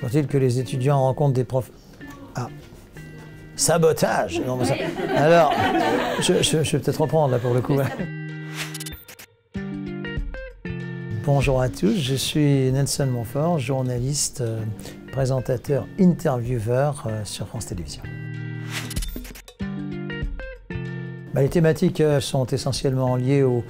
Faut-il que les étudiants rencontrent des profs... Ah, sabotage! Non, mais ça... Alors, je vais peut-être reprendre là pour le coup. Bonjour à tous, je suis Nelson Montfort, journaliste, présentateur, intervieweur sur France Télévisions. Les thématiques sont essentiellement liées au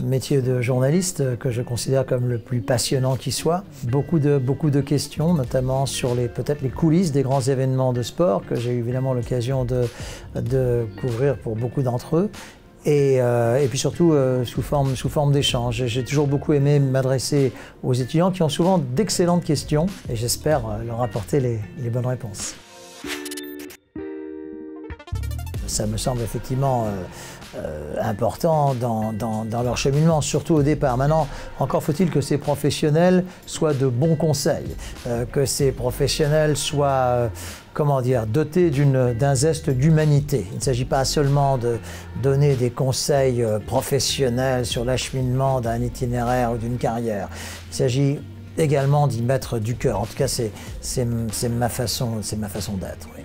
métier de journaliste que je considère comme le plus passionnant qui soit. Beaucoup de questions, notamment sur peut-être les coulisses des grands événements de sport que j'ai eu évidemment l'occasion de couvrir pour beaucoup d'entre eux. Et puis surtout sous forme d'échange. J'ai toujours beaucoup aimé m'adresser aux étudiants qui ont souvent d'excellentes questions et j'espère leur apporter les bonnes réponses. Ça me semble effectivement important dans leur cheminement, surtout au départ. Maintenant, encore faut-il que ces professionnels soient de bons conseils, que ces professionnels soient, comment dire, dotés d'un zeste d'humanité. Il ne s'agit pas seulement de donner des conseils professionnels sur l'acheminement d'un itinéraire ou d'une carrière. Il s'agit également d'y mettre du cœur. En tout cas, c'est ma façon d'être. Oui.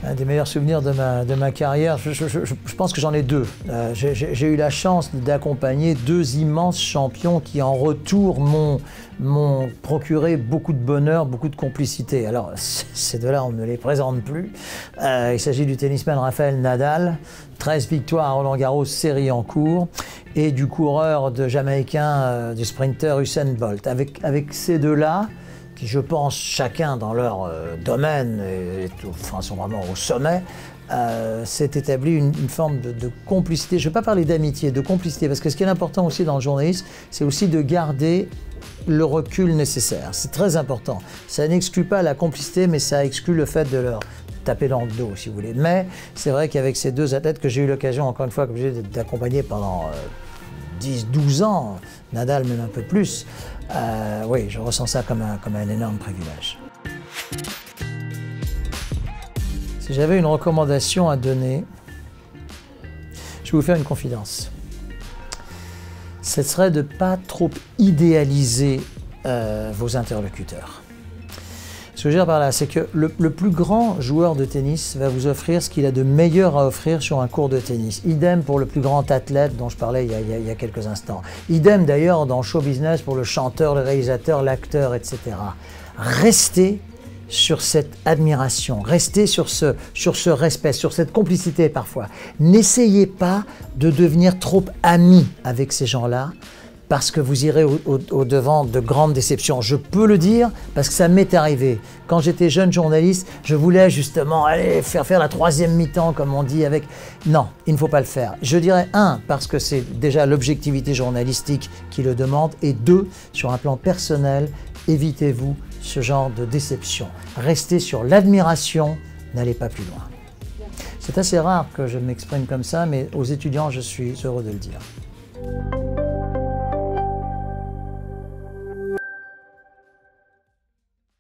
Un des meilleurs souvenirs de ma carrière, je pense que j'en ai deux. J'ai eu la chance d'accompagner deux immenses champions qui en retour m'ont procuré beaucoup de bonheur, beaucoup de complicité. Alors ces deux-là, on ne me les présente plus. Il s'agit du tennisman Rafael Nadal, 13 victoires à Roland-Garros, série en cours, et du coureur jamaïcain, du sprinter Usain Bolt. Avec ces deux-là, qui je pense chacun dans leur domaine sont vraiment au sommet, s'est établi une forme de complicité. Je ne vais pas parler d'amitié, de complicité, parce que ce qui est important aussi dans le journalisme, c'est aussi de garder le recul nécessaire. C'est très important. Ça n'exclut pas la complicité, mais ça exclut le fait de leur taper dans le dos, si vous voulez. Mais c'est vrai qu'avec ces deux athlètes que j'ai eu l'occasion, encore une fois, d'accompagner pendant 10-12 ans, Nadal même un peu plus, oui, je ressens ça comme un énorme privilège. Si j'avais une recommandation à donner, je vais vous faire une confidence. Ce serait de ne pas trop idéaliser vos interlocuteurs. Ce que je veux dire par là, c'est que le plus grand joueur de tennis va vous offrir ce qu'il a de meilleur à offrir sur un court de tennis. Idem pour le plus grand athlète dont je parlais il y a quelques instants. Idem d'ailleurs dans le show business pour le chanteur, le réalisateur, l'acteur, etc. Restez sur cette admiration, restez sur ce respect, sur cette complicité parfois. N'essayez pas de devenir trop amis avec ces gens-là, parce que vous irez au-devant de grandes déceptions. Je peux le dire parce que ça m'est arrivé. Quand j'étais jeune journaliste, je voulais justement aller faire la troisième mi-temps, comme on dit, avec... Non, il ne faut pas le faire. Je dirais, un, parce que c'est déjà l'objectivité journalistique qui le demande, et deux, sur un plan personnel, évitez-vous ce genre de déception. Restez sur l'admiration, n'allez pas plus loin. C'est assez rare que je m'exprime comme ça, mais aux étudiants, je suis heureux de le dire.